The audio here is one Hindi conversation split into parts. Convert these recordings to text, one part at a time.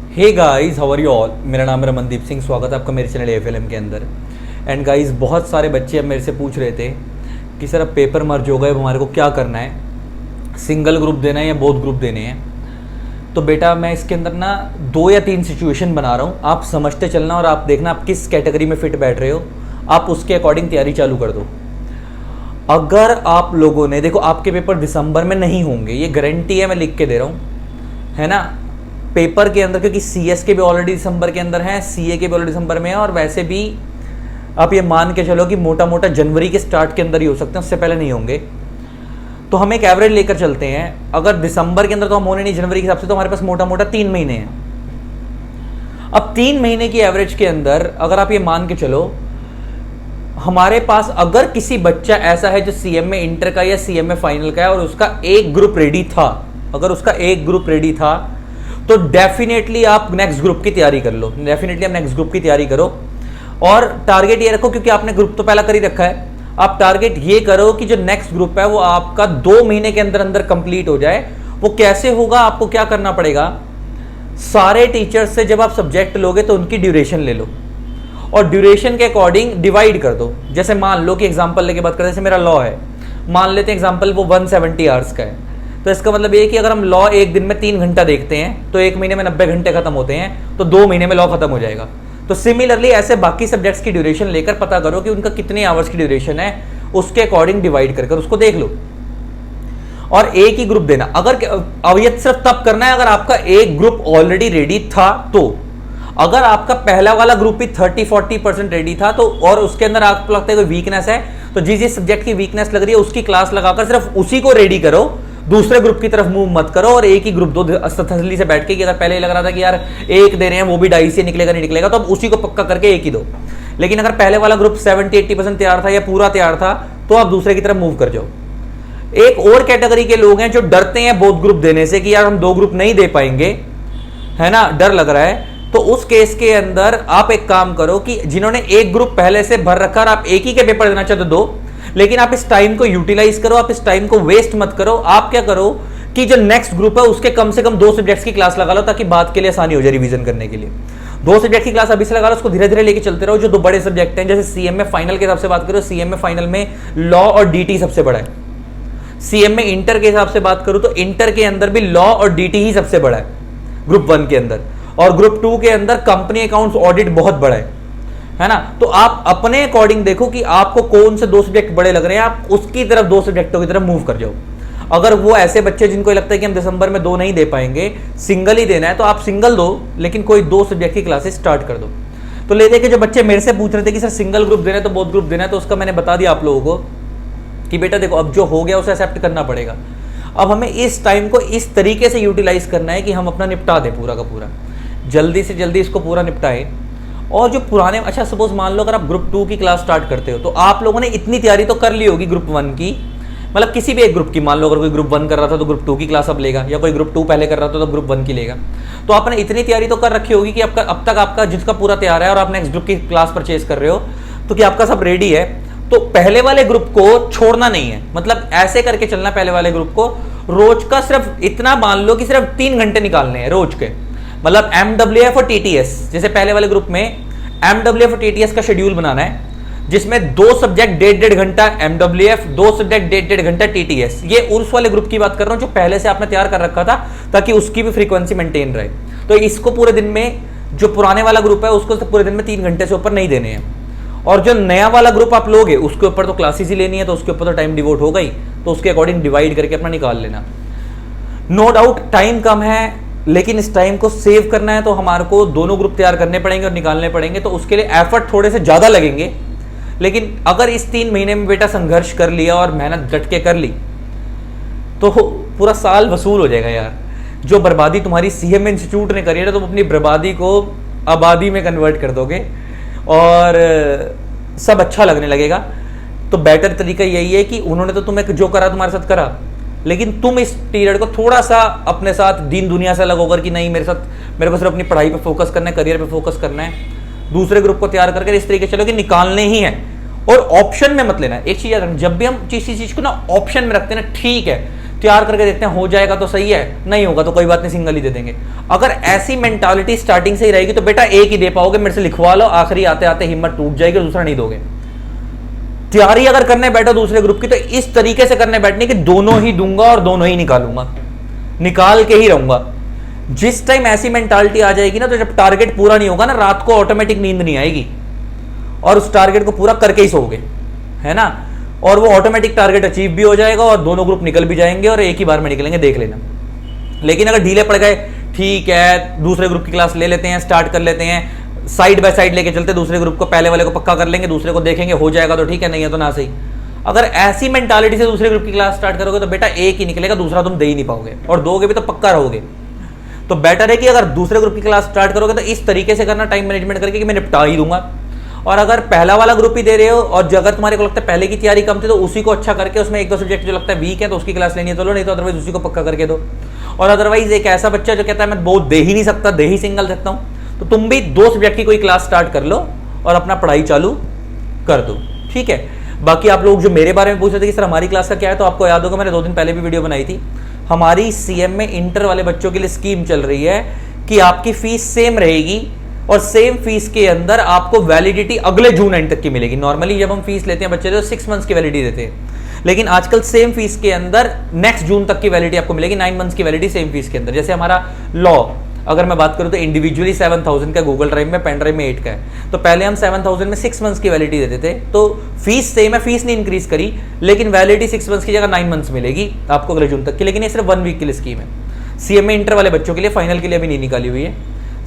Hey guys, how are you all. मेरा नाम है रमनदीप सिंह। स्वागत है आपका मेरे चैनल एफएलएम के अंदर। एंड गाइस, बहुत सारे बच्चे अब मेरे से पूछ रहे थे कि सर अब पेपर मर्ज हो गए, अब हमारे को क्या करना है, सिंगल ग्रुप देना है या बोथ ग्रुप देने हैं। तो बेटा मैं इसके अंदर ना 2 या 3 सिचुएशन बना रहा हूँ, आप समझते चलना और आप देखना आप किस कैटेगरी में फिट बैठ रहे हो, आप उसके अकॉर्डिंग तैयारी चालू कर दो। अगर आप लोगों ने देखो, आपके पेपर दिसंबर में नहीं होंगे, ये गारंटी है, मैं लिख के दे रहा हूँ, है ना। पेपर के अंदर क्योंकि सीएस के भी ऑलरेडी दिसंबर के अंदर हैं, सीए के भी ऑलरेडी दिसंबर में है, और वैसे भी आप ये मान के चलो कि मोटा मोटा जनवरी के स्टार्ट के अंदर ही हो सकते हैं, उससे पहले नहीं होंगे। तो हम एक एवरेज लेकर चलते हैं। अगर दिसंबर के अंदर तो हम होने नहीं, जनवरी के हिसाब से तो हमारे पास मोटा मोटा 3 महीने हैं। अब 3 महीने की एवरेज के अंदर अगर आप ये मान के चलो, हमारे पास अगर किसी बच्चा ऐसा है जो सीएम में इंटर का या सीएम में फाइनल का है और उसका एक ग्रुप रेडी था, अगर उसका एक ग्रुप रेडी था तो डेफिनेटली आप नेक्स्ट ग्रुप की तैयारी कर लो। डेफिनेटली आप नेक्स्ट ग्रुप की तैयारी करो और टारगेट ये रखो, क्योंकि आपने ग्रुप तो पहला कर ही रखा है, आप टारगेट ये करो कि जो नेक्स्ट ग्रुप है वो आपका 2 महीने के अंदर अंदर कंप्लीट हो जाए। वो कैसे होगा, आपको क्या करना पड़ेगा, सारे टीचर्स से जब आप सब्जेक्ट लोगे तो उनकी ड्यूरेशन ले लो और ड्यूरेशन के अकॉर्डिंग डिवाइड कर दो। जैसे मान लो कि एग्जांपल लेके बात करें, जैसे मेरा लॉ है, मान लेते हैं एग्जांपल वो 170 आवर्स का है, तो इसका मतलब ये कि अगर हम लॉ एक दिन में 3 घंटा देखते हैं तो 1 महीने में 90 घंटे खत्म होते हैं, तो 2 महीने में लॉ खत्म हो जाएगा। तो सिमिलरली ऐसे बाकी सब्जेक्ट्स की ड्यूरेशन लेकर पता करो कि उनका कितने आवर्स की ड्यूरेशन है, उसके अकॉर्डिंग डिवाइड कर उसको देख लो और एक ही ग्रुप देना। अगर अब ये सिर्फ तब करना है अगर आपका एक ग्रुप ऑलरेडी रेडी था। तो अगर आपका पहला वाला ग्रुप भी 30-40% रेडी था तो, और उसके अंदर आपको लगता है कोई वीकनेस है, तो जिस सब्जेक्ट की वीकनेस लग रही है उसकी क्लास लगाकर सिर्फ उसी को रेडी करो, दूसरे ग्रुप की तरफ मूव मत करो और एक ही ग्रुप दो तसल्ली से बैठ के। कि अगर पहले ही लग रहा था कि यार एक दे रहे हैं वो भी 2.5 से निकलेगा नहीं निकलेगा, तो अब उसी को पक्का करके एक ही दो। लेकिन अगर पहले वाला ग्रुप 70-80% तैयार था या पूरा तैयार था तो आप दूसरे की तरफ मूव कर जाओ। एक और कैटेगरी के लोग हैं जो डरते हैं बोथ ग्रुप देने से कि यार हम 2 ग्रुप नहीं दे पाएंगे, है ना, डर लग रहा है। तो उस केस के अंदर आप एक काम करो कि जिन्होंने एक ग्रुप पहले से भर रखा और आप एक ही के पेपर देना चाहते हो दो, लेकिन आप इस टाइम को यूटिलाइज करो, आप इस टाइम को वेस्ट मत करो। आप क्या करो कि जो नेक्स्ट ग्रुप है उसके कम से कम 2 सब्जेक्ट्स की क्लास लगा लो ताकि बात के लिए आसानी हो जाए रिवीजन करने के लिए। 2 सब्जेक्ट की क्लास अभी से लगा लो, उसको धीरे धीरे लेके चलते रहो। जो 2 बड़े सब्जेक्ट हैं, जैसे सीएम में फाइनल के हिसाब से बात करो, सीएम में फाइनल में लॉ और डीटी सबसे बड़ा है। सीएम में इंटर के हिसाब से बात करूं तो इंटर के अंदर भी लॉ और डीटी ही सबसे बड़ा है ग्रुप 1 के अंदर, और ग्रुप 2 के अंदर कंपनी अकाउंट्स ऑडिट बहुत बड़ा है ना। तो आप अपने अकॉर्डिंग देखो कि आपको कौन से 2 सब्जेक्ट बड़े लग रहे हैं, आप उसकी तरफ 2 सब्जेक्टों की तरफ मूव कर जाओ। अगर वो ऐसे बच्चे जिनको लगता है कि हम दिसंबर में 2 नहीं दे पाएंगे, सिंगल ही देना है, तो आप सिंगल दो, लेकिन कोई 2 सब्जेक्ट की क्लासेस स्टार्ट कर दो। तो ले दे के जो बच्चे मेरे से पूछ रहे थे कि सर सिंगल ग्रुप देना है तो बोथ ग्रुप देना है, तो उसका मैंने बता दिया आप लोगों को कि बेटा देखो अब जो हो गया उसे एक्सेप्ट करना पड़ेगा। अब हमें इस टाइम को इस तरीके से यूटिलाइज करना है कि हम अपना निपटा दें पूरा का पूरा, जल्दी से जल्दी इसको पूरा निपटाएं। और जो पुराने, अच्छा सपोज मान लो अगर आप ग्रुप 2 की क्लास स्टार्ट करते हो तो आप लोगों ने इतनी तैयारी तो कर ली होगी ग्रुप 1 की, मतलब किसी भी एक ग्रुप की। मान लो अगर कोई ग्रुप 1 कर रहा था तो ग्रुप 2 की क्लास अब लेगा, या कोई ग्रुप 2 पहले कर रहा था तो ग्रुप 1 की लेगा। तो आपने इतनी तैयारी तो कर रखी होगी कि आपका अब तक आपका जिसका पूरा तैयार है और आप नेक्स्ट ग्रुप की क्लास परचेज कर रहे हो तो कि आपका सब रेडी है। तो पहले वाले ग्रुप को छोड़ना नहीं है, मतलब ऐसे करके चलना। पहले वाले ग्रुप को रोज का सिर्फ इतना मान लो कि सिर्फ 3 घंटे निकालने हैं रोज के, मतलब MWF और TTS। जैसे पहले वाले ग्रुप में MWF और TTS का शेड्यूल बनाना है, जिसमें 2 सब्जेक्ट 1.5 घंटा MWF, 2 सब्जेक्ट 1.5 घंटा TTS। ये उस वाले ग्रुप की बात कर रहा हूं जो पहले से आपने तैयार कर रखा था ताकि उसकी भी फ्रीक्वेंसी मेंटेन रहे। तो इसको पूरे दिन में, जो पुराने वाला ग्रुप है उसको पूरे दिन में 3 घंटे से ऊपर नहीं देने हैं। और जो नया वाला ग्रुप आप लोगे उसके ऊपर तो क्लासेस ही लेनी है, तो उसके ऊपर तो टाइम डिवोट हो गई, तो उसके अकॉर्डिंग डिवाइड करके अपना निकाल लेना। नो डाउट टाइम कम है, लेकिन इस टाइम को सेव करना है तो हमारे को दोनों ग्रुप तैयार करने पड़ेंगे और निकालने पड़ेंगे। तो उसके लिए एफर्ट थोड़े से ज्यादा लगेंगे, लेकिन अगर इस 3 महीने में बेटा संघर्ष कर लिया और मेहनत डट के कर ली तो पूरा साल वसूल हो जाएगा यार। जो बर्बादी तुम्हारी सीएम इंस्टीट्यूट ने करी है, तुम अपनी बर्बादी को आबादी में कन्वर्ट कर दोगे और सब अच्छा लगने लगेगा। तो बेटर तरीका यही है कि उन्होंने तो तुम्हें जो करा तुम्हारे साथ करा, लेकिन तुम इस पीरियड को थोड़ा सा अपने साथ दीन दुनिया से अलग होकर कि नहीं, मेरे को सिर्फ अपनी पढ़ाई पे फोकस करना है, करियर पे फोकस करना है, दूसरे ग्रुप को तैयार करके इस तरीके से चलो कि निकालने ही है। और ऑप्शन में मत लेना। एक चीज याद रखना, जब भी हम किसी चीज को ना ऑप्शन में रखते हैं ना, ठीक है तैयार करके देखते हैं, हो जाएगा तो सही है, नहीं होगा तो कोई बात नहीं, सिंगल ही दे देंगे। अगर ऐसी मेंटालिटी स्टार्टिंग से ही रहेगी तो बेटा एक ही दे पाओगे, मेरे से लिखवा लो, आखिरी आते आते हिम्मत टूट जाएगी, दूसरा नहीं दोगे। तैयारी अगर करने बैठो दूसरे ग्रुप की तो इस तरीके से करने बैठने कि दोनों ही दूंगा और दोनों ही निकालूंगा, निकाल के ही रहूंगा। जिस टाइम ऐसी मेंटालिटी आ जाएगी ना, तो जब टारगेट पूरा नहीं होगा ना, रात को ऑटोमेटिक नींद नहीं आएगी और उस टारगेट को पूरा करके ही सोओगे, है ना। और वो ऑटोमेटिक टारगेट अचीव भी हो जाएगा और दोनों ग्रुप निकल भी जाएंगे और एक ही बार में निकलेंगे, देख लेना। लेकिन अगर ढीले पड़ गए, ठीक है दूसरे ग्रुप की क्लास ले लेते हैं, स्टार्ट कर लेते हैं, साइड बाय साइड लेके चलते, दूसरे ग्रुप को पहले वाले को पक्का कर लेंगे, दूसरे को देखेंगे, हो जाएगा तो ठीक है, नहीं है तो ना सही। अगर ऐसी मेंटालिटी से दूसरे ग्रुप की क्लास स्टार्ट करोगे तो बेटा एक ही निकलेगा, दूसरा तुम दे ही नहीं पाओगे, और दोगे भी तो पक्का रहोगे। तो बेटर है कि अगर दूसरे ग्रुप की क्लास स्टार्ट करोगे तो इस तरीके से करना, टाइम मैनेजमेंट करके कि मैं निपटा ही दूंगा। और अगर पहला वाला ग्रुप ही दे रहे हो और अगर तुम्हारे को लगता है पहले की तैयारी कम थी तो उसी को अच्छा करके उसमें एक दो सब्जेक्ट जो लगता है वीक है तो उसकी क्लास लेनी है तो लो, नहीं तो अदरवाइज उसी को पक्का करके दो। और अदरवाइज एक ऐसा बच्चा जो कहता है मैं बहुत दे ही नहीं सकता, दे ही सिंगल सकता हूं, तो तुम भी 2 सब्जेक्ट की कोई क्लास स्टार्ट कर लो और अपना पढ़ाई चालू कर दो, ठीक है। बाकी आप लोग जो मेरे बारे में पूछ रहे थे कि सर हमारी क्लास का क्या है, तो आपको याद होगा मैंने 2 दिन पहले भी वीडियो बनाई थी। हमारी सीएम में इंटर वाले बच्चों के लिए स्कीम चल रही है कि आपकी फीस सेम रहेगी और सेम फीस के अंदर आपको वैलिडिटी अगले जून एंड तक की मिलेगी। नॉर्मली जब हम फीस लेते हैं बच्चे तो 6 मंथ्स की वैलिडिटी देते हैं, लेकिन आजकल सेम फीस के अंदर नेक्स्ट जून तक की वैलिडिटी आपको मिलेगी, 9 मंथ्स की वैलिडिटी सेम फीस के अंदर। जैसे हमारा लॉ अगर मैं बात करूं तो इंडिविजुअली 7000 का, गूगल ड्राइव में, पेन ड्राइव में 8 का है। तो पहले हम 7000 में 6 मंथ्स की वैलिडिटी देते थे, तो फीस सेम है, फीस नहीं इंक्रीज करी, लेकिन वैलिडिटी 6 मंथ्स की जगह 9 मंथ्स मिलेगी आपको अगले जून तक की। लेकिन ये सिर्फ 1 वीक के लिए स्कीम है। सीएमए इंटर वाले बच्चों के लिए, फाइनल के लिए अभी नहीं निकाली हुई है,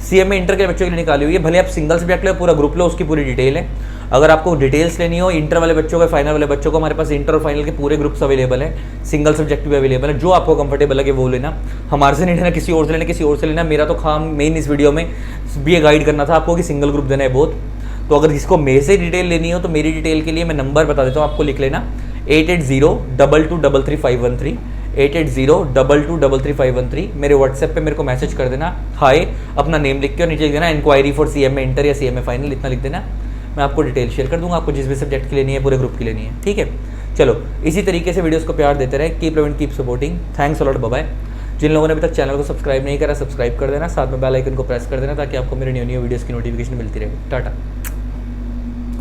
सीएमए इंटर के बच्चों के लिए निकाली हुई है। भले आप सिंगल सब्जेक्ट लो, पूरा ग्रुप लो, उसकी पूरी डिटेल है। अगर आपको डिटेल्स लेनी हो इंटर वाले बच्चों को, फाइनल वाले बच्चों को, हमारे पास इंटर और फाइनल के पूरे ग्रुप्स अवेलेबल है, सिंगल सब्जेक्ट भी अवेलेबल है। जो आपको कंफर्टेबल लगे वो लेना, हमारे से नहीं लेना, किसी और से लेना, किसी और से लेना। मेरा तो काम मेन इस वीडियो में भी गाइड करना था आपको कि सिंगल ग्रुप देना है बहुत। तो अगर किसको मेरे से डिटेल लेनी हो तो मेरी डिटेल के लिए मैं नंबर बता देता हूँ, आपको लिख लेना 8802233513, 8802233513। मेरे व्हाट्सएप पे मेरे को मैसेज कर देना, हाय, अपना नेम लिख के और नीचे लिख देना इंक्वायरी फॉर सीएमए इंटर या सीएमए फाइनल, इतना लिख देना। मैं आपको डिटेल शेयर कर दूंगा, आपको जिस भी सब्जेक्ट की लेनी है, पूरे ग्रुप की लेनी है, ठीक है। चलो इसी तरीके से वीडियोस को प्यार देते रहे, keep loving, keep supporting, thanks a lot, bye bye. जिन लोगों ने अभी तक चैनल को सब्सक्राइब नहीं करा, सब्सक्राइब कर देना, साथ में बेल आइकन को प्रेस कर देना ताकि आपको मेरे न्यू वीडियोस की नोटिफिकेशन मिलती रहे। टाटा।